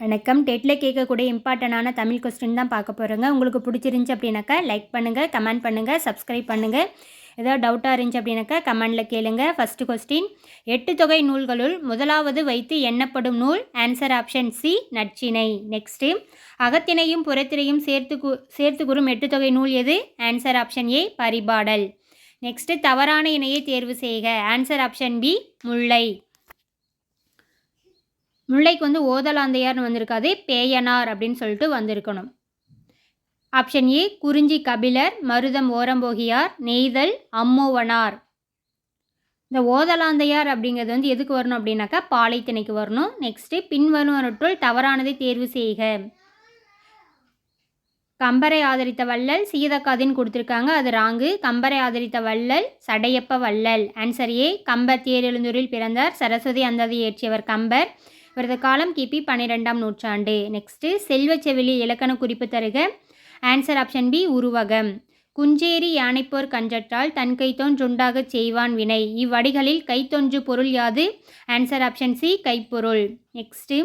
வணக்கம். டெட்டில் கேட்கக்கூடிய இம்பார்ட்டண்டான தமிழ் கொஸ்டின் தான் பார்க்க போகிறோங்க. உங்களுக்கு பிடிச்சிருந்துச்சி அப்படின்னாக்கா லைக் பண்ணுங்கள், கமெண்ட் பண்ணுங்கள், சப்ஸ்கிரைப் பண்ணுங்கள். ஏதாவது டவுட்டாக இருந்துச்சு அப்படின்னாக்கா கமெண்டில் கேளுங்க. ஃபஸ்ட்டு கொஸ்டின், 8 தொகை நூல்களுள் முதலாவது வைத்து எண்ணப்படும் நூல்? Answer option C, Natrinai. Next, அகத்திணையும் புறத்திணையும் சேர்த்து கூறும் 8 தொகை நூல் எது? Answer option A, Paripadal. Next, தவறான இணையை தேர்வு செய்க. ஆன்சர் ஆப்ஷன் பி, முல்லை. முல்லைக்கு வந்து ஓதலாந்தையார்னு வந்திருக்காது, பேயனார் அப்படின்னு சொல்லிட்டு வந்திருக்கணும். ஆப்ஷன் ஏ, குறிஞ்சி கபிலர், மருதம் ஓரம்போகியார், நெய்தல் அம்மோவனார். இந்த ஓதலாந்தையார் அப்படிங்கிறது வந்து எதுக்கு வரணும் அப்படின்னாக்கா பாலைத்திணைக்கு வரணும். நெக்ஸ்ட்டு, பின்வருவனற்றுள் தவறானதை தேர்வு செய்க. கம்பரை ஆதரித்த வள்ளல் சீதக்காதின்னு கொடுத்துருக்காங்க, அது ராங்கு. கம்பரை ஆதரித்த வள்ளல் சடையப்ப வள்ளல். ஆன்சர் ஏ, கம்பர் தேரெழுந்தூரில் பிறந்தார். சரஸ்வதி அந்தாதி இயற்றியவர் கம்பர். இவரது காலம் கிபி 12ஆம் நூற்றாண்டு. நெக்ஸ்ட்டு, செல்வச்செவிலி இலக்கண குறிப்பு தருக. ஆன்சர் ஆப்ஷன் பி, உருவகம். குஞ்சேரி யானைப்போர் கஞ்சற்றால் தன் கைத்தொன்றுண்டாகச் செய்வான் வினை. இவ்வடிகளில் கைத்தொன்று பொருள் யாது? ஆன்சர் ஆப்ஷன் சி, கைப்பொருள். நெக்ஸ்ட்டு,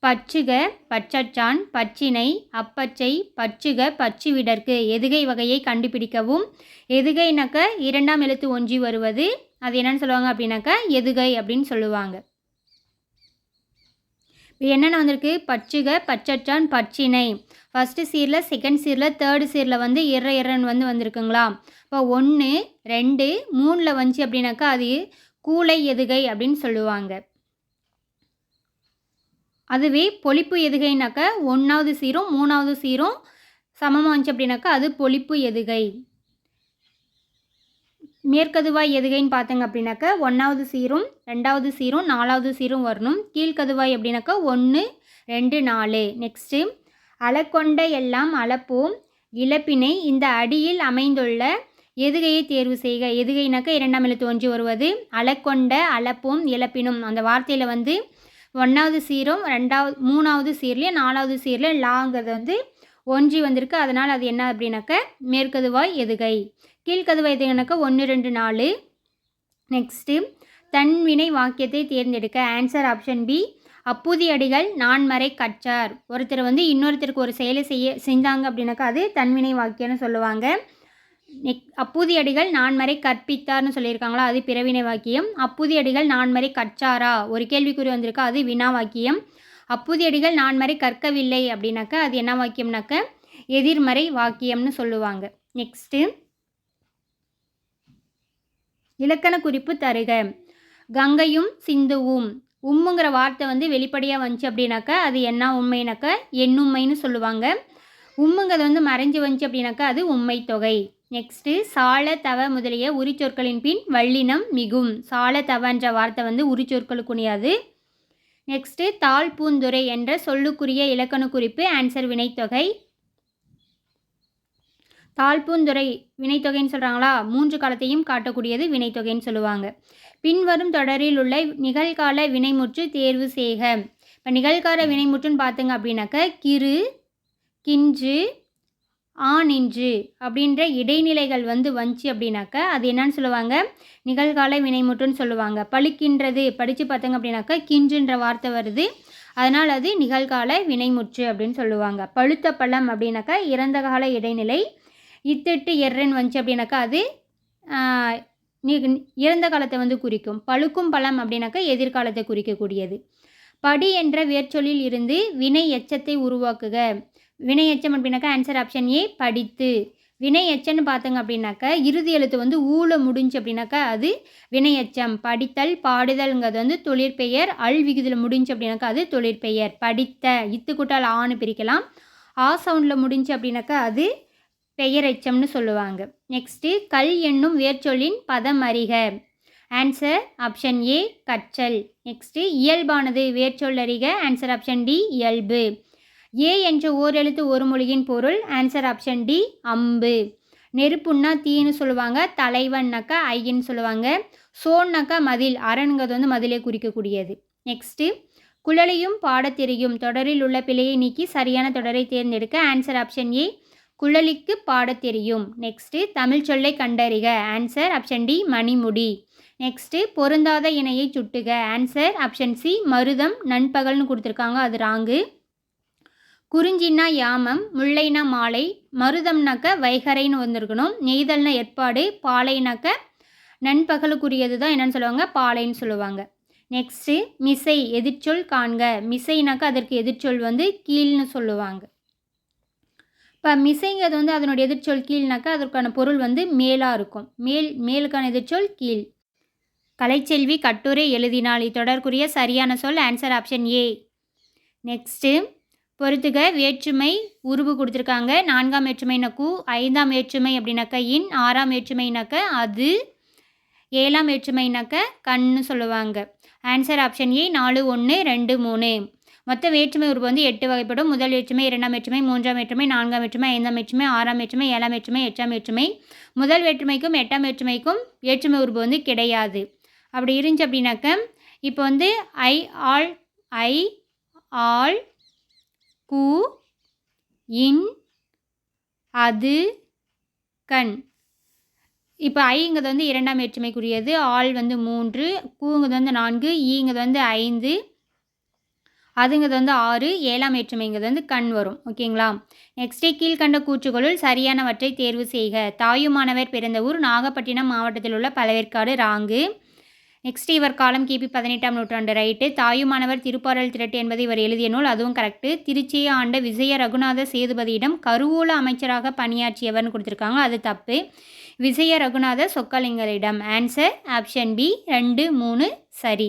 பச்சுக பச்சற்றான் பச்சினை அப்பச்சை பச்சுக பச்சுவிடற்கு. எதுகை வகையை கண்டுபிடிக்கவும். எதுகைனாக்க இரண்டாம் எழுத்து ஒன்றி வருவது, அது என்னன்னு சொல்லுவாங்க அப்படின்னாக்கா எதுகை அப்படின்னு சொல்லுவாங்க. இப்போ என்னென்ன வந்திருக்கு? பச்சுக பச்சற்றான் பச்சினை. ஃபஸ்ட்டு சீரில், செகண்ட் சீரில், தேர்டு சீரில் வந்து இரன்னு வந்திருக்குங்களா? இப்போ 1 2 3 வந்துச்சு அப்படின்னாக்கா அது கூளை எதுகை அப்படின்னு சொல்லுவாங்க. அதுவே பொழிப்பு எதுகைனாக்கா 1வது சீரும் 3வது சீரும் சமமாக வந்துச்சு அப்படின்னாக்கா அது பொழிப்பு எதுகை. மேற்கதுவாய் எதுகைன்னு பார்த்தங்க அப்படின்னாக்கா 1வது சீரும் 2வது சீரும் 4வது சீரும் வரணும். கீழ்கதுவாய் அப்படின்னாக்கா 1 2 4. நெக்ஸ்ட்டு, அளக்கொண்ட எல்லாம் அளப்போம் இழப்பினை இந்த அடியில் அமைந்துள்ள எதுகையை தேர்வு செய்க. எதுகைனாக்கா இரண்டாம் எழுத்து ஒன்றி வருவது. அளக்கொண்ட அளப்போம் இழப்பினும் அந்த வார்த்தையில் வந்து 1வது சீரும் 3வது சீர்லேயும் 4வது சீரில் லாங்கிறது வந்து ஒன்றி வந்திருக்கு. அதனால் அது என்ன அப்படின்னாக்கா மேற்கதுவாய் எதுகை. கீழ்கதுவாய் எதுகைனாக்கா 1 2 4. நெக்ஸ்ட்டு, தன்வினை வாக்கியத்தை தேர்ந்தெடுக்க. ஆன்சர் ஆப்ஷன் பி, அப்பூதி அடிகள் நான்மறை கற்றார். ஒருத்தர் வந்து இன்னொருத்தருக்கு ஒரு செயலை செஞ்சாங்க அப்படின்னாக்கா அது தன்வினை வாக்கியம்னு சொல்லுவாங்க. அப்பூதி அடிகள் நான்மறை கற்பித்தார்னு சொல்லியிருக்காங்களா, அது பிறவினை வாக்கியம். அப்பூதி அடிகள் நான்மறை கற்றாரா, ஒரு கேள்விக்குறி வந்திருக்கா, அது வினா வாக்கியம். அப்பூதி அடிகள் நான்மறை கற்கவில்லை அப்படின்னாக்கா அது என்ன வாக்கியம்னாக்க எதிர்மறை வாக்கியம்னு சொல்லுவாங்க. நெக்ஸ்ட்டு, இலக்கண குறிப்பு தருக. கங்கையும் சிந்துவும். உம்முங்கிற வார்த்தை வந்து வெளிப்படையாக வந்துச்சு அப்படின்னாக்கா அது என்ன உண்மைனாக்கா எண்ணுண்மைன்னு சொல்லுவாங்க. உம்முங்கிறது வந்து மறைஞ்சு வந்துச்சு அப்படின்னாக்கா அது உண்மை தொகை. நெக்ஸ்ட்டு, சால தவ முதலிய உரிச்சொற்களின் பின் வல்லினம் மிகும். சால தவன்ற வார்த்தை வந்து உரிச்சொற்களுக்குனியாது. நெக்ஸ்ட்டு, தாழ் பூந்துரை என்ற சொல்லுக்குரிய இலக்கண குறிப்பு. ஆன்சர் வினைத்தொகை. தாழ்பூந்துரை வினைத்தொகைன்னு சொல்கிறாங்களா, 3 காலத்தையும் காட்டக்கூடியது வினைத்தொகைன்னு சொல்லுவாங்க. பின்வரும் தொடரில் உள்ள நிகழ்கால வினைமுற்று தேர்வு செய்க. இப்போ நிகழ்கால வினைமுற்றுன்னு பார்த்துங்க அப்படின்னாக்கா கிறு கின்று ஆனின்று அப்படின்ற இடைநிலைகள் வந்து வந்துச்சு அப்படின்னாக்கா அது என்னன்னு சொல்லுவாங்க? நிகழ்கால வினைமுற்றுன்னு சொல்லுவாங்க. பழுக்கின்றது படித்து பார்த்தங்க அப்படின்னாக்கா கின்றுன்ற வார்த்தை வருது, அதனால் அது நிகழ்கால வினைமுற்று அப்படின்னு சொல்லுவாங்க. பழுத்த பழம் அப்படின்னாக்கா இறந்த கால இடைநிலை. இத்திட்டு எர்றன்னு வந்துச்சு அப்படின்னாக்கா அது இறந்த காலத்தை வந்து குறிக்கும். பழுக்கும் பழம் அப்படின்னாக்கா எதிர்காலத்தை குறிக்கக்கூடியது. படி என்ற வேர்ச்சொல்லில் இருந்து வினை எச்சத்தை உருவாக்குக. வினை எச்சம் அப்படின்னாக்கா ஆன்சர் ஆப்ஷன் ஏ, படித்து. வினை எச்சம்னு பார்த்தங்க அப்படின்னாக்கா இறுதி எழுத்து வந்து ஊழ முடிஞ்சு அப்படின்னாக்கா அது வினை எச்சம். படித்தல் பாடுதல்ங்கிறது வந்து தொழிற்பெயர். அல் விகுதியில் முடிஞ்சு அப்படின்னாக்கா அது தொழிற்பெயர். படித்த இத்துக்குட்டால் ஆன்னு பிரிக்கலாம். ஆ சவுண்டில் முடிஞ்சு அப்படின்னாக்கா அது பெயர் எச்சம்னு சொல்லுவாங்க. நெக்ஸ்ட்டு, கல் என்னும் வேர்ச்சொல்லின் பதம் அறிக. ஆன்சர் ஆப்ஷன் ஏ, கற்றல். நெக்ஸ்ட்டு, இயல்பானது வேர்ச்சொல் அறிக. ஆன்சர் ஆப்ஷன் டி, இயல்பு. ஏ என்ற ஓரெழுத்து ஒரு மொழியின் பொருள். ஆன்சர் ஆப்ஷன் டி, அம்பு. நெருப்புன்னா தீன்னு சொல்லுவாங்க. தலைவன்னாக்கா ஐயன்னு சொல்லுவாங்க. சோன்னாக்கா மதில். அரணுங்கிறது வந்து மதிலை குறிக்கக்கூடியது. நெக்ஸ்ட்டு, குழலியும் பாடத்தெரியும் தொடரில் உள்ள பிழையை நீக்கி சரியான தொடரை தேர்ந்தெடுக்க. ஆன்சர் ஆப்ஷன் ஏ, குழலிக்கு பாடத் தெரியும். நெக்ஸ்ட்டு, தமிழ் சொல்லை கண்டறிக. ஆன்சர் ஆப்ஷன் டி, மணிமுடி. நெக்ஸ்ட்டு, பொருந்தாத இணையை சுட்டுக. ஆன்சர் ஆப்ஷன் சி, மருதம் நண்பகல்னு கொடுத்துருக்காங்க, அது ராங்கு. குறிஞ்சின்னா யாமம், முல்லைனா மாலை, மருதம்னாக்க வைகரைன்னு வந்திருக்கணும், நெய்தல்னா ஏற்பாடு, பாலைனாக்க நண்பகலுக்குரியது தான் என்னென்னு சொல்லுவாங்க, பாலைன்னு சொல்லுவாங்க. நெக்ஸ்ட்டு மிசை எதிர்ச்சொல் காண்க. மிசைனாக்கா அதற்கு எதிர்ச்சொல் வந்து கீழ்னு சொல்லுவாங்க. இப்போ மிசைங்கிறது வந்து அதனுடைய எதிர்ச்சொல் கீழ்னாக்கா அதற்கான பொருள் வந்து மேலாக இருக்கும். மேலுக்கான எதிர்ச்சொல் கீழ். கலைச்செல்வி கட்டுரை எழுதினாள். இத்தொடர்க்குரிய சரியான சொல் ஆன்சர் ஆப்ஷன் ஏ. நெக்ஸ்ட்டு பொறுத்துக. வேற்றுமை உருவு கொடுத்துருக்காங்க. 4ஆம் வேற்றுமைனா கு, 5ஆம் வேற்றுமை அப்படின்னாக்கா இன், 6ஆம் வேற்றுமைனாக்க அது, 7ஆம் வேற்றுமைனாக்க கண்ணு சொல்லுவாங்க. ஆன்சர் ஆப்ஷன் ஏ 4, 1, 2, 3. மொத்த வேற்றுமை உருவு வந்து 8 வகைப்படும். முதல் வேற்றுமை, 2ஆம் வேற்றுமை, 3ஆம் வேற்றுமை, 4ஆம் வேற்றுமை, 5ஆம் வேற்றுமை, 6ஆம் வேற்றுமை, 7ஆம் வேற்றுமை, 8ஆம் வேற்றுமை. முதல் வேற்றுமைக்கும் 8ஆம் வேற்றுமைக்கும் வேற்றுமை உருவு வந்து கிடையாது. அப்படி இருந்துச்சு அப்படின்னாக்க இப்போ வந்து ஐ, ஆள், கு, இன், அது, கண். இப்போ ஐங்கிறது வந்து 2ஆம் வேற்றுமைக்குரியது, ஆள் வந்து 3, கூங்கிறது வந்து 4, ஈங்கிறது வந்து 5, அதுங்கிறது வந்து 6, 7ஆம் வேற்றுமைங்கிறது வந்து கண் வரும். ஓகேங்களா? நெக்ஸ்ட்டு கீழ்கண்ட கூற்றுகளுள் சரியானவற்றை தேர்வு செய்க. தாயுமானவர் பிறந்த ஊர் நாகப்பட்டினம் மாவட்டத்தில் உள்ள பழவேற்காடு. ராங்கு. நெக்ஸ்ட் இவர் காலம் கிபி 18ஆம் நூற்றாண்டு. ரைட்டு. தாயுமானவர் திருப்பாறல் திரட்டு என்பது இவர் எழுதிய நூல், அதுவும் கரெக்டு. திருச்சியை ஆண்ட விஜய ரகுநாத சேதுபதியிடம் கருவூல அமைச்சராக பணியாற்றியவர்னு கொடுத்துருக்காங்க, அது தப்பு. விஜய ரகுநாத சொக்கலிங்கரிடம். ஆன்சர் ஆப்ஷன் பி 2, 3 சரி.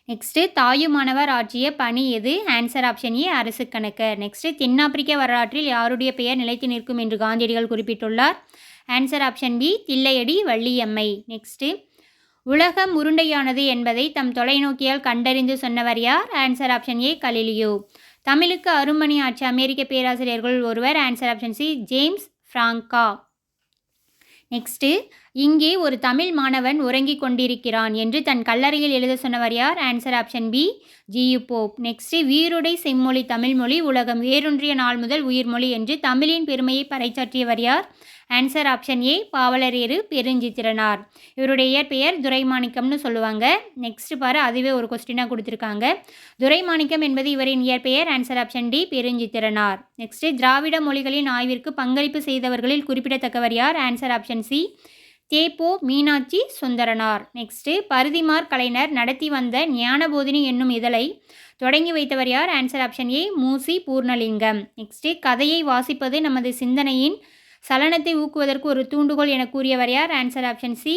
நெக்ஸ்ட்டு தாயுமானவர் ஆற்றிய பணி எது? ஆன்சர் ஆப்ஷன் ஏ அரசு கணக்கு. நெக்ஸ்ட்டு தென்னாப்பிரிக்க வரலாற்றில் யாருடைய பெயர் நிலைத்து நிற்கும் என்று காந்தியடிகள் குறிப்பிட்டுள்ளார்? Answer option B Thillaiyadi Valliammai. Next உலகம் உருண்டையானது என்பதை தம் தொலைநோக்கியால் கண்டறிந்து சொன்னவர் யார்? Answer option A Galileo. தமிழுக்கு அருமணி ஆட்சி அமெரிக்க பேராசிரியர்கள் ஒருவர்? ஆன்சர் ஆப்ஷன் சி ஜேம்ஸ் ஃப்ராங்கா. நெக்ஸ்ட்டு இங்கே ஒரு தமிழ் மாணவன் உறங்கிக் கொண்டிருக்கிறான் என்று தன் கல்லறையில் எழுத சொன்னவர் யார்? Answer option B G U Pope. Next வீருடை செம்மொழி தமிழ்மொழி உலகம் வேரூன்றிய நாள் முதல் உயிர்மொழி என்று தமிழின் பெருமையை பறைசாற்றியவர் யார்? ஆன்சர் ஆப்ஷன் ஏ பாவலரேறு பெருஞ்சித்திரனார். இவருடைய இயற்பெயர் துரைமாணிக்கம்னு சொல்லுவாங்க. நெக்ஸ்ட் பாரு, அதுவே ஒரு கொஸ்டினாக கொடுத்துருக்காங்க. துரைமாணிக்கம் என்பது இவரின் இயற்பெயர். Answer option D Perunchithiranar. Next Dravida மொழிகளின் ஆய்விற்கு பங்களிப்பு செய்தவர்களில் குறிப்பிடத்தக்கவர் யார்? Answer option C Te Po Meenakshi Sundaranar. Next Parithimar Kalaignar நடத்தி வந்த ஞானபோதினி என்னும் இதழை தொடங்கி வைத்தவர் யார்? Answer option A Mu Si Poornalingam. Next கதையை வாசிப்பது நமது சிந்தனையின் சலனத்தை ஊக்குவதற்கு ஒரு தூண்டுகோல் என கூறியவர் யார்? ஆன்சர் ஆப்ஷன் சி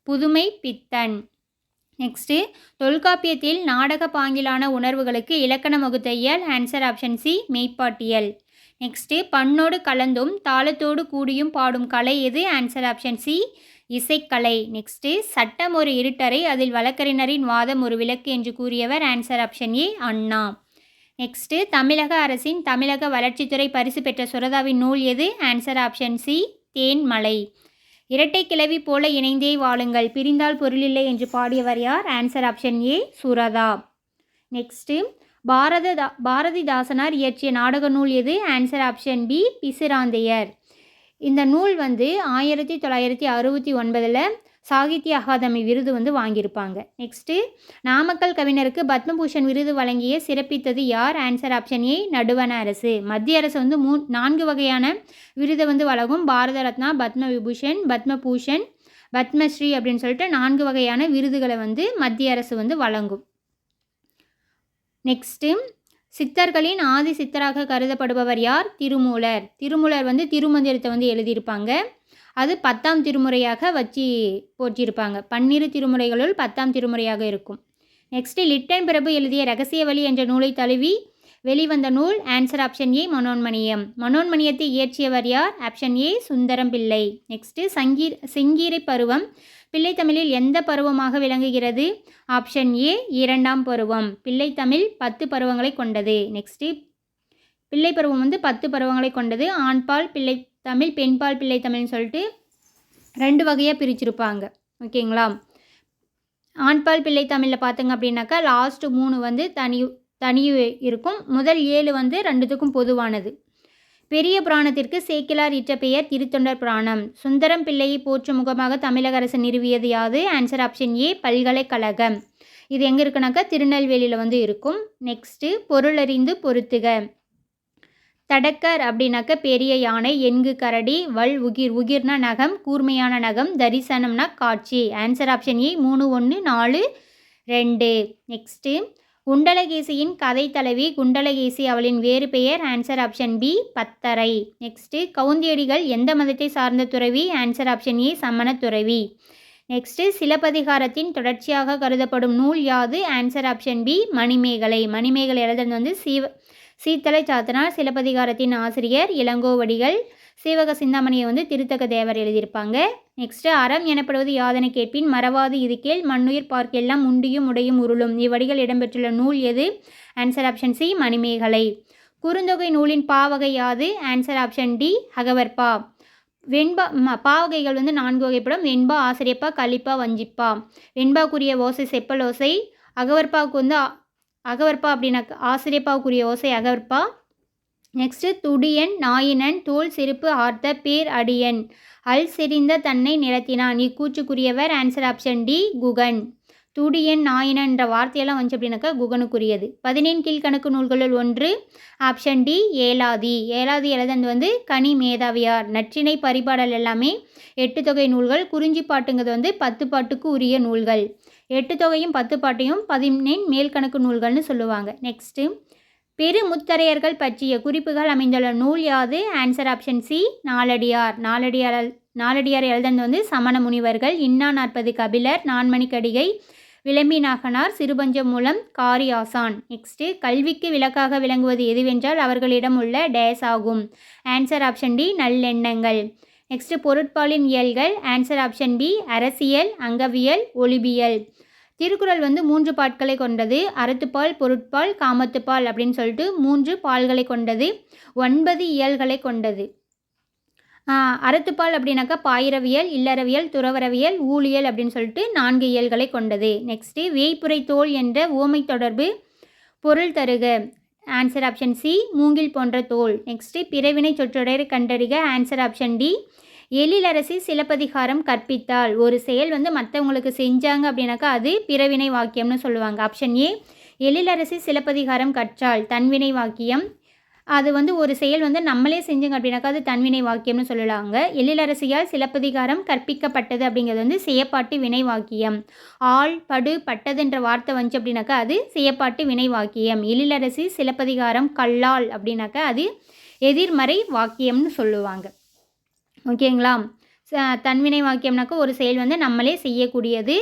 புதுமை பித்தன். நெக்ஸ்ட்டு தொல்காப்பியத்தில் நாடக பாங்கிலான உணர்வுகளுக்கு இலக்கணம் வகுத்த இயல்? ஆன்சர் ஆப்ஷன் சி மெய்ப்பாட்டியல். நெக்ஸ்ட்டு பண்ணோடு கலந்தும் தாளத்தோடு கூடியும் பாடும் கலை எது? ஆன்சர் ஆப்ஷன் சி இசைக்கலை. நெக்ஸ்ட்டு சட்டம் ஒரு இருட்டறை, அதில் வழக்கறிஞரின் வாதம் ஒரு விளக்கு என்று கூறியவர்? Answer option A Anna. Next தமிழக அரசின் தமிழக வளர்ச்சித்துறை பரிசு பெற்ற சுரதாவின் நூல் எது? Answer option C Thenmalai. இரட்டை கிளவி போல இணைந்தே வாழுங்கள், பிரிந்தால் பொருளில்லை என்று பாடியவர் யார்? Answer option A Suratha. Next Bharathidasanar இயற்றிய நாடக நூல் எது? Answer option B Pisirandhaiyar. இந்த நூல் வந்து 1969 சாகித்ய அகாதமி விருது வந்து வாங்கியிருப்பாங்க. நெக்ஸ்ட்டு நாமக்கல் கவிஞருக்கு பத்மபூஷன் விருது வழங்கிய சிறப்பித்தது யார்? ஆன்சர் ஆப்ஷன் ஏ நடுவண அரசு. மத்திய அரசு வந்து 4 வகையான விருதை வந்து வழங்கும். பாரத ரத்னா, பத்ம விபூஷன், பத்மபூஷன், பத்மஸ்ரீ அப்படின்னு சொல்லிட்டு 4 வகையான விருதுகளை வந்து மத்திய அரசு வந்து வழங்கும். நெக்ஸ்ட்டு சித்தர்களின் ஆதி சித்தராக கருதப்படுபவர் யார்? திருமூலர். திருமூலர் வந்து திருமந்திரத்தை வந்து எழுதியிருப்பாங்க. அது 10ஆம் திருமுறையாக வச்சு போற்றியிருப்பாங்க. 12 திருமுறைகளுள் 10ஆம் திருமுறையாக இருக்கும். நெக்ஸ்ட்டு லிட்டன் பிரபு எழுதிய ரகசிய வழி என்ற நூலை தழுவி வெளிவந்த நூல்? Answer option A Manonmaniyam. மனோன்மணியத்தை இயற்றியவர் யார்? Option A Sundaram Pillai. Next செங்கீரை பருவம் பிள்ளைத்தமிழில் எந்த பருவமாக விளங்குகிறது? ஆப்ஷன் ஏ 2ஆம் பருவம். பிள்ளைத்தமிழ் 10 பருவங்களை கொண்டது. நெக்ஸ்ட்டு பிள்ளை பருவம் வந்து 10 பருவங்களை கொண்டது. ஆண்பால் பிள்ளைத்தமிழ், பெண்பால் பிள்ளைத்தமிழ்னு சொல்லிட்டு 2 வகையாக பிரிச்சிருப்பாங்க. ஓகேங்களா? ஆண்பால் பிள்ளைத்தமிழில் பார்த்தங்க அப்படின்னாக்கா லாஸ்ட்டு 3 வந்து தனி இருக்கும். முதல் 7 வந்து 2த்துக்கும் பொதுவானது. பெரிய புராணத்திற்கு சேக்கிலார் இட்ட பெயர் திருத்தொண்டர் புராணம். சுந்தரம் பிள்ளையை போற்றும் முகமாக தமிழக அரசு நிறுவியது யாது? ஆன்சர் ஆப்ஷன் ஏ பல்கலைக்கழகம். இது எங்கே இருக்குனாக்கா திருநெல்வேலியில் வந்து இருக்கும். நெக்ஸ்ட்டு பொருளறிந்து பொருத்துக. தடக்கர் அப்படின்னாக்க பெரிய யானை, எண்கு கரடி, வல் உகிர், உகிர்னா நகம், கூர்மையான நகம், தரிசனம்னா காட்சி. ஆன்சர் ஆப்ஷன் ஏ 3, 1, 4, 2. நெக்ஸ்ட்டு குண்டலகேசியின் கதை தலைவி குண்டலகேசி, அவளின் வேறு பெயர். ஆன்சர் ஆப்ஷன் பி பத்தரை. நெக்ஸ்ட்டு கவுந்தியடிகள் எந்த மதத்தை சார்ந்த துறவி. ஆன்சர் ஆப்ஷன் ஏ சமண துறவி. நெக்ஸ்ட்டு சிலப்பதிகாரத்தின் தொடர்ச்சியாக கருதப்படும் நூல் யாது. Answer option B Manimekalai. Manimekalai எழுதுனது சீத்தலை சாத்தனார், சிலப்பதிகாரத்தின் ஆசிரியர் இளங்கோவடிகள், சீவக சிந்தாமணியை திருத்தக்க தேவர் எழுதியிருப்பாங்க. நெக்ஸ்ட்டு அறம் எனப்படுவது யாதென கேட்பின் மறவாது இது கேள், மண்ணுயிர் பார்க்கெல்லாம் உண்டியும் உடையும் உருளும். இவ்வடிகள் இடம்பெற்றுள்ள நூல் எது. Answer option C Manimegalai. Kurunthogai நூலின் பாவகை யாது. ஆன்சர் ஆப்ஷன் டி அகவற்பா. வெண்பா பாவகைகள் 4 வகைப்படும். வெண்பா, ஆசிரியப்பா, கலிப்பா, வஞ்சிப்பா. வெண்பாக்குரிய ஓசை செப்பல் ஓசை. அகவற்பாவுக்கு அகவற்பா அப்படின்னாக்க ஆசிரியப்பாவுக்குரிய ஓசை அகவற்பா. நெக்ஸ்ட்டு துடியன், நாயினன், தோல் செருப்பு ஆர்த்த பேர் அடியன், அல் செறிந்த தன்னை நிலத்தினான். இக்கூச்சுக்குரியவர். Answer option D Guhan. துடியன், நாயினன்ற வார்த்தையெல்லாம் அப்படின்னாக்கா குகனுக்குரியது. 17 கீழ்கணக்கு நூல்களுள் ஒன்று. ஆப்ஷன் டி ஏலாதி. ஏலாதி எழுதந்து கனி மேதாவியார். நற்றிணை பரிபாடல் எல்லாமே 8 தொகை நூல்கள். குறிஞ்சி பாட்டுங்கிறது 10 பாட்டுக்கு உரிய நூல்கள். 8 தொகையும் 10 பாட்டையும் 17 மேல்கணக்கு நூல்கள்னு சொல்லுவாங்க. நெக்ஸ்ட்டு பெருமுத்தரையர்கள் பற்றிய குறிப்புகள் அமைந்துள்ள நூல் யாது. Answer option C Naladiyar. Naladiyar எழுதந்து சமண முனிவர்கள். இன்னா 40 கபிலர், நான்மணிக்கடிகை, விளம்பி நாகனார், சிறுபஞ்சம் மூலம், காரி ஆசான். நெக்ஸ்ட்டு கல்விக்கு விளக்காக விளங்குவது எதுவென்றால் அவர்களிடம் உள்ள டேஸ் ஆகும். ஆன்சர் ஆப்ஷன் டி நல்லெண்ணங்கள். நெக்ஸ்ட்டு பொருட்பாலின் இயல்கள். ஆன்சர் ஆப்ஷன் பி அரசியல், அங்கவியல், ஒளிபியல். திருக்குறள் 3 பாட்களை கொண்டது. அறத்துப்பால், பொருட்பால், காமத்துப்பால் அப்படின்னு சொல்லிட்டு 3 பால்களை கொண்டது. 9 இயல்களை கொண்டது. அறத்துப்பால் அப்படின்னாக்கா பாயிரவியல், இல்லறவியல், துறவரவியல், ஊழியல் அப்படின்னு சொல்லிட்டு 4 இயல்களை கொண்டது. நெக்ஸ்ட்டு வேய்ப்புரை தோல் என்ற உவமை தொடர்பு பொருள் தருக. ஆன்சர் ஆப்ஷன் சி மூங்கில் போன்ற தோல். நெக்ஸ்ட்டு பிறவினை சொற்றொடரை கண்டறிக. Answer option D Ezhilarasi Silappathikaram கற்பித்தால். ஒரு செயல் மற்றவங்களுக்கு செஞ்சாங்க அப்படின்னாக்கா அது பிறவினை வாக்கியம்னு சொல்லுவாங்க. ஆப்ஷன் ஏ எழிலரசி சிலப்பதிகாரம் கற்றால் தன்வினை வாக்கியம். அது ஒரு செயல் நம்மளே செஞ்சோங்க அப்படின்னாக்கா அது தன்வினை வாக்கியம்னு சொல்லலாங்க. எழிலரசியால் சிலப்பதிகாரம் கற்பிக்கப்பட்டது அப்படிங்கிறது செயப்பாட்டு வினை வாக்கியம். ஆள், படு, பட்டதுன்ற வார்த்தை அப்படின்னாக்கா அது செயப்பாட்டு வினை வாக்கியம். எழிலரசி சிலப்பதிகாரம் கல்லால் அப்படின்னாக்கா அது எதிர்மறை வாக்கியம்னு சொல்லுவாங்க. ஓகேங்களா. தன்வினை வாக்கியம்னாக்கா ஒரு செயல் நம்மளே செய்யக்கூடியது.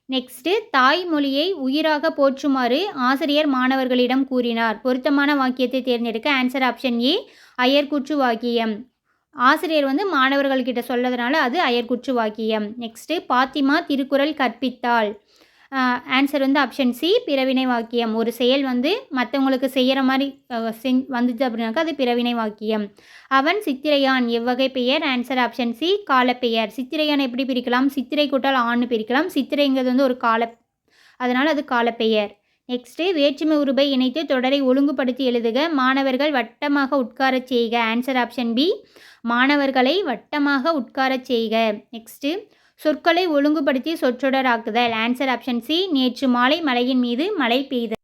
நெக்ஸ்ட்டு தாய்மொழியை உயிராக போற்றுமாறு ஆசிரியர் மாணவர்களிடம் கூறினார். பொருத்தமான வாக்கியத்தை தேர்ந்தெடுக்க. ஆன்சர் ஆப்ஷன் ஏ அயர்கூற்று வாக்கியம். ஆசிரியர் மாணவர்கள்கிட்ட சொல்லதுனால அது அயர்கூற்று வாக்கியம். நெக்ஸ்ட்டு பாத்திமா திருக்குறள் கற்பித்தாள். ஆன்சர் ஆப்ஷன் சி பிறவினை வாக்கியம். ஒரு செயல் மற்றவங்களுக்கு செய்கிற மாதிரி வந்துச்சு அப்படின்னாக்கா அது பிறவினை வாக்கியம். அவன் சித்திரையான் எவ்வகை பெயர். ஆன்சர் ஆப்ஷன் சி காலப்பெயர். சித்திரையான் எப்படி பிரிக்கலாம். சித்திரை கூட்டால் ஆண்னு பிரிக்கலாம். சித்திரைங்கிறது ஒரு அதனால் அது காலப்பெயர். நெக்ஸ்ட்டு வேற்றுமை உருபை இணைத்து தொடரை ஒழுங்குபடுத்தி எழுதுக. மாணவர்கள் வட்டமாக உட்காரச் செய்க. ஆன்சர் ஆப்ஷன் பி மாணவர்களை வட்டமாக உட்காரச் செய்க. நெக்ஸ்ட்டு சொற்களை ஒழுங்குபடுத்தி சொற்றொடராக்குதல். ஆன்சர் ஆப்ஷன் சி நேற்று மாலை மலையின் மீது மழை பெய்தது.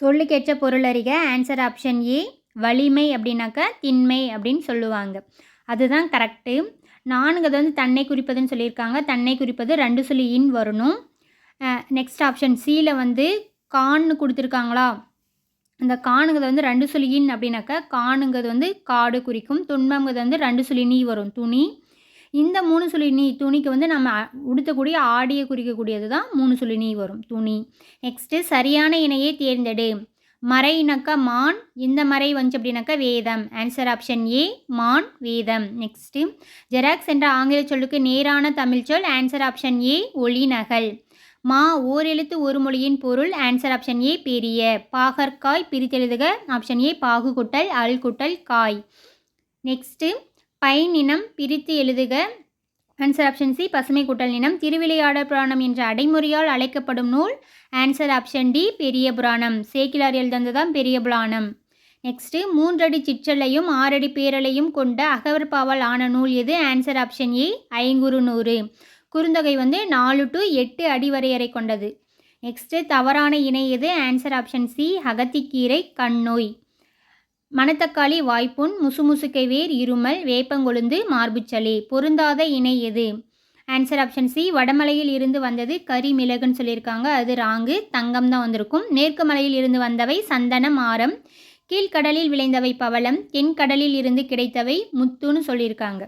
சொல்லுக்கேற்ற பொருள் அறிக. ஆன்சர் ஆப்ஷன் ஏ வலிமை அப்படின்னாக்கா திண்மை அப்படின்னு சொல்லுவாங்க. அதுதான் கரெக்டு. 4 தன்னை குறிப்பதுன்னு சொல்லியிருக்காங்க. தன்னை குறிப்பது 2 சொல்லி இன் வரணும். நெக்ஸ்ட் ஆப்ஷன் சியில் கான்னு கொடுத்துருக்காங்களா. அந்த காணுங்கிறது 2 சொல்லி இன் அப்படின்னாக்கா காணுங்கிறது காடு குறிக்கும். துன்பங்கிறது 2 சொல்லி நீ வரும் துணி. இந்த 3 சொல்லி நீ துணிக்கு நம்ம உடுத்தக்கூடிய ஆடியை குறிக்கக்கூடியது தான் 3 சொல்லி நீ வரும் துணி. நெக்ஸ்ட்டு சரியான இணையை தேர்ந்தெடு. மறைனாக்கா மான். இந்த மறை அப்படின்னாக்கா வேதம். ஆன்சர் ஆப்ஷன் ஏ மான் வேதம். நெக்ஸ்ட்டு ஜெராக்ஸ் என்ற ஆங்கில சொல்லுக்கு நேரான தமிழ் சொல். ஆன்சர் ஆப்ஷன் ஏ ஒளி நகல். மா ஓரெழுத்து ஒரு மொழியின் பொருள். ஆன்சர் ஆப்ஷன் ஏ பெரிய. பாகற்காய் பிரித்தெழுதுக. ஆப்ஷன் ஏ பாகு குட்டல் அல் குட்டல் காய். நெக்ஸ்ட்டு பைநினம் பிரித்து எழுதுக. ஆன்சர் ஆப்ஷன் சி பசுமை கூட்டல் நினம். திருவிளையாடற் புராணம் என்ற அடைமொழியால் அழைக்கப்படும் நூல். ஆன்சர் ஆப்ஷன் டி பெரிய புராணம். சேக்கிலார் எழுதுதான் பெரிய புராணம். நெக்ஸ்ட்டு 3 அடி சிற்றலையும் 6 அடி பேரலையும் கொண்ட அகவற்பாவால் ஆன நூல் எது. Answer option A Ainkurunuru. Kurunthogai 4 to 8 அடி வரையறை கொண்டது. நெக்ஸ்ட்டு தவறான இணை எது. ஆன்சர் ஆப்ஷன் சி அகத்திக்கீரை கண்ணோய். மணத்தக்காளி வாய்ப்புண், முசுமுசுக்கை வேர், இருமல், வேப்பங்கொழுந்து, மார்புச்சளி. பொருந்தாத இணை எது? ஆன்சர் ஆப்ஷன் சி, வடமலையில் இருந்து வந்தது கரி மிளகுன்னு சொல்லியிருக்காங்க, அது ராங்கு, தங்கம் தான் வந்திருக்கும். மேற்கு மலையில் இருந்து வந்தவை சந்தனம், ஆரம். கீழ்கடலில் விளைந்தவை பவளம், தென்கடலில் இருந்து கிடைத்தவை முத்துன்னு சொல்லியிருக்காங்க.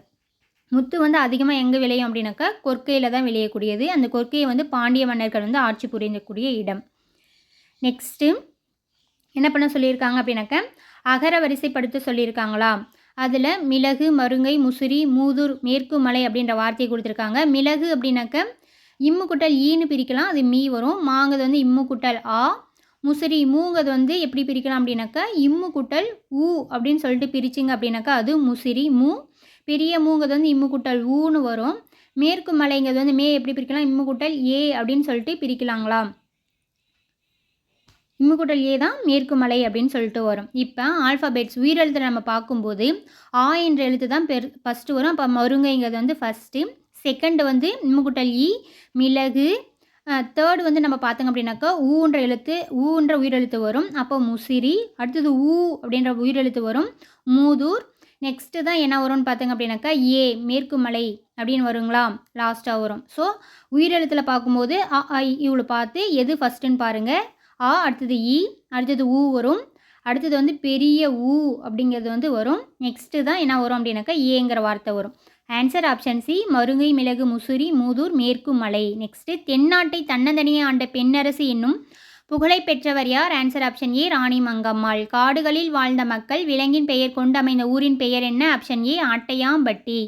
முத்து வந்து அதிகமாக எங்கே விளையும் அப்படின்னாக்கா கொற்கையில் தான் விளையக்கூடியது. அந்த கொற்கையை வந்து பாண்டிய மன்னர்கள் வந்து ஆட்சி புரியக்கூடிய இடம். நெக்ஸ்ட்டு என்ன பண்ண சொல்லியிருக்காங்க அப்படின்னாக்க அகர வரிசைப்படுத்த சொல்லியிருக்காங்களா? அதில் மிளகு, மருங்கை, முசிறி, மூதூர், மேற்கு மலை அப்படின்ற வார்த்தையை கொடுத்துருக்காங்க. மிளகு அப்படின்னாக்க இம்மு குட்டல் ஈன்னு பிரிக்கலாம், அது மீ வரும். மாங்கிறது வந்து இம்மு குட்டல் ஆ. முசிறி மூங்கிறது வந்து எப்படி பிரிக்கலாம் அப்படின்னாக்கா இம்மு குட்டல் ஊ அப்படின்னு சொல்லிட்டு பிரிச்சிங்க அப்படின்னாக்கா அது முசிறி மூ. பெரிய மூங்கிறது வந்து இம்மு குட்டல் ஊன்னு வரும். மேற்கு மலைங்கிறது வந்து மே எப்படி பிரிக்கலாம், இம்மு குட்டல் ஏ அப்படின்னு சொல்லிட்டு பிரிக்கலாங்களா? இம்மு குட்டல் ஏ தான் மேற்கு மலை அப்படின்னு சொல்லிட்டு வரும். இப்போ ஆல்ஃபாபெட்ஸ் உயிரெழுத்தில் நம்ம பார்க்கும்போது ஆ என்ற எழுத்து தான் ஃபஸ்ட்டு வரும். அப்போ மருங்கைங்கிறது வந்து ஃபஸ்ட்டு. செகண்டு வந்து இம்மு குட்டல் ஈ, மிளகு. தேர்டு வந்து நம்ம பார்த்தோங்க அப்படின்னாக்கா ஊன்ற எழுத்து, ஊன்ற உயிரெழுத்து வரும். அப்போ முசிறி. அடுத்தது ஊ அப்படின்ற உயிரெழுத்து வரும், மூதூர். நெக்ஸ்ட்டு தான் என்ன வரும்னு பார்த்தோங்க அப்படின்னாக்கா ஏ, மேற்கு மலை அப்படின்னு வருங்களா, லாஸ்ட்டாக வரும். ஸோ உயிரெழுத்தில் பார்க்கும்போது இவ்வளோ பார்த்து எது ஃபஸ்ட்டுன்னு பாருங்கள். ஆ, அடுத்தது ஈ, அடுத்தது ஊ வரும். அடுத்தது வந்து பெரிய ஊ அப்படிங்கிறது வந்து வரும். நெக்ஸ்ட்டு தான் என்ன வரும் அப்படின்னாக்கா ஏங்கிற வார்த்தை வரும். ஆன்சர் ஆப்ஷன் சி, மருங்கை, மிளகு, முசிறி, மூதூர், மேற்கு மலை. நெக்ஸ்ட்டு தென்னாட்டை தன்னந்தனியே ஆண்ட பெண்ணரசு என்னும் புகழை பெற்றவர் யார்? ஆன்சர் ஆப்ஷன் ஏ, ராணி மங்கம்மாள். காடுகளில் வாழ்ந்த மக்கள் விலங்கின் பெயர் கொண்டு அமைந்த ஊரின் பெயர் என்ன? Option A, Attaiyampatti.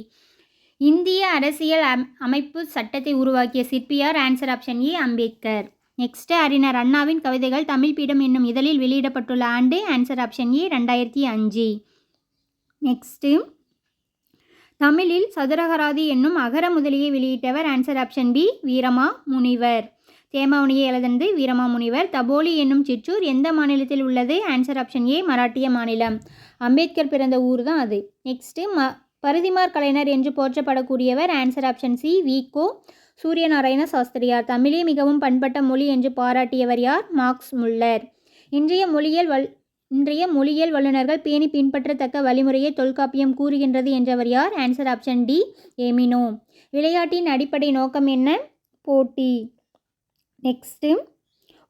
இந்திய அரசியல் அமைப்பு சட்டத்தை உருவாக்கிய சிற்பியார்? Answer option A, Ambedkar. Next அறிஞர் அண்ணாவின் கவிதைகள் தமிழ் பீடம் என்னும் இதழில் வெளியிடப்பட்டுள்ள ஆண்டு? ஆன்சர் ஆப்ஷன் ஏ, 2005. நெக்ஸ்ட்டு தமிழில் சதுரகராதி என்னும் அகர முதலியை வெளியிட்டவர்? ஆன்சர் ஆப்ஷன் பி, வீரமா முனிவர். தேமாவணியை எழுதினது வீரமா முனிவர். தபோலி என்னும் சிற்றூர் எந்த மாநிலத்தில் உள்ளது? ஆன்சர் ஆப்ஷன் ஏ, மராட்டிய மாநிலம். அம்பேத்கர் பிறந்த ஊர் தான் அது. நெக்ஸ்ட்டு பரிதிமார் கலைஞர் என்று போற்றப்படக்கூடியவர்? Answer option C, V Ko. Suryanarayana Sastriyar. தமிழே மிகவும் பண்பட்ட மொழி என்று பாராட்டியவர் யார்? Max Muller. இன்றைய மொழியியல் வல்லுநர்கள் பேணி பின்பற்றத்தக்க வழிமுறையை தொல்காப்பியம் கூறுகின்றது என்றவர் யார்? ஆன்சர் ஆப்ஷன் டி, எமினோ. விளையாட்டின் அடிப்படை நோக்கம் என்ன? போட்டி. நெக்ஸ்ட்டு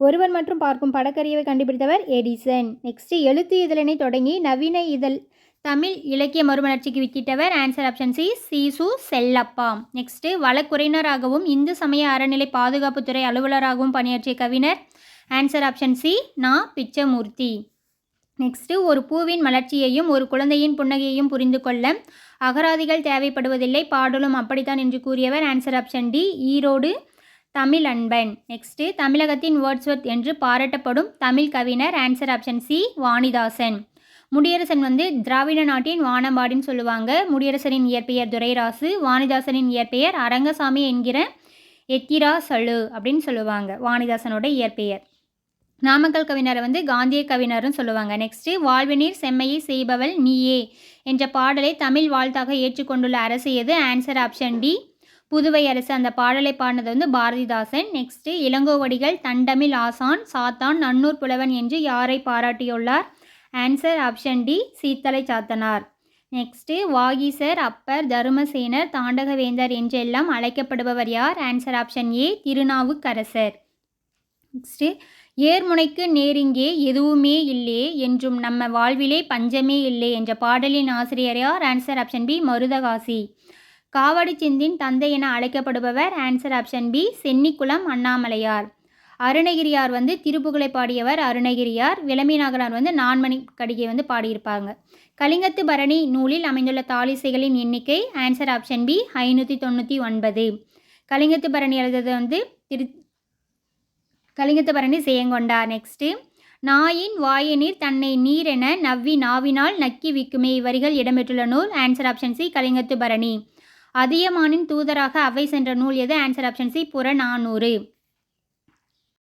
ஒருவர் மற்றும் பார்க்கும் படக்கரியவை கண்டுபிடித்தவர் எடிசன். நெக்ஸ்ட்டு எழுத்து இதழனை தொடங்கி நவீன இதழ் தமிழ் இலக்கிய மறுமலர்ச்சிக்கு வித்திட்டவர்? Answer option C, Si Su Chellappa. Next வழக்குரைஞராகவும் இந்து சமய அறநிலை பாதுகாப்புத்துறை அலுவலராகவும் பணியாற்றிய கவிஞர்? ஆன்சர் ஆப்ஷன் சி, நா. பிச்சமூர்த்தி. நெக்ஸ்ட்டு ஒரு பூவின் மலர்ச்சியையும் ஒரு குழந்தையின் புன்னகையையும் புரிந்து கொள்ள அகராதிகள் தேவைப்படுவதில்லை, பாடலும் அப்படித்தான் என்று கூறியவர்? Answer option D, Erode Tamil Anban. Next தமிழகத்தின் வேர்ட்ஸ்வர்த் என்று பாராட்டப்படும் தமிழ் கவிஞர்? Answer option C, Vanidasan. Mudiyarasan வந்து திராவிட நாட்டின் வானம்பாடின்னு சொல்லுவாங்க. முடியரசனின் இயற்பெயர் துரைராசு, வாணிதாசனின் இயற்பெயர் அரங்கசாமி என்கிற எத்திரா சழு அப்படின்னு சொல்லுவாங்க, வாணிதாசனோட இயற்பெயர். நாமக்கல் கவிஞரை வந்து காந்திய கவிஞர்னு சொல்லுவாங்க. நெக்ஸ்ட்டு வாழ்வினீர் செம்மையை செய்பவள் நீயே என்ற பாடலை தமிழ் வாழ்த்தாக ஏற்றுக்கொண்டுள்ள அரசு எது? ஆன்சர் ஆப்ஷன் டி, புதுவை அரசு. அந்த பாடலை பாடினது வந்து பாரதிதாசன். நெக்ஸ்ட்டு இளங்கோவடிகள் தண்டமிழ் ஆசான், சாத்தான், நன்னூர் புலவன் என்று யாரை பாராட்டியுள்ளார்? Answer option D, Seethalai Sathanar. Next Vageesar, Appar, Dharmasenar, Thandagavendhar என்றெல்லாம் அழைக்கப்படுபவர் யார்? Answer option A, Thirunavukkarasar. Next ஏர்முனைக்கு நேரிங்கே எதுவுமே இல்லே என்றும் நம்ம வாழ்விலே பஞ்சமே இல்லை என்ற பாடலின் ஆசிரியர் யார்? Answer option B, Marudhakasi. காவடி சிந்தின் தந்தை என அழைக்கப்படுபவர்? Answer option B, Chennikulam Annamalaiyar. Arunagiriyar வந்து திருப்புகழை பாடியவர் அருணகிரியார். விளம்பிநாகனார் வந்து நான்மணி கடிகை வந்து பாடியிருப்பாங்க. கலிங்கத்து பரணி நூலில் அமைந்துள்ள தாளிசைகளின் எண்ணிக்கை? Answer option B, 599. Kalingathu Bharani எழுதுறது வந்து கலிங்கத்து பரணி செயங்கொண்டார். நெக்ஸ்ட்டு நாயின் வாயினீர் தன்னை நீரென நவ்வி நாவினால் நக்கி விக்குமே இவ்வரிகள் இடம்பெற்றுள்ள நூல்? ஆன்சர் ஆப்ஷன் சி, கலிங்கத்து பரணி. அதியமானின் தூதராக அவை சென்ற நூல் எது? Answer option C, Purananuru.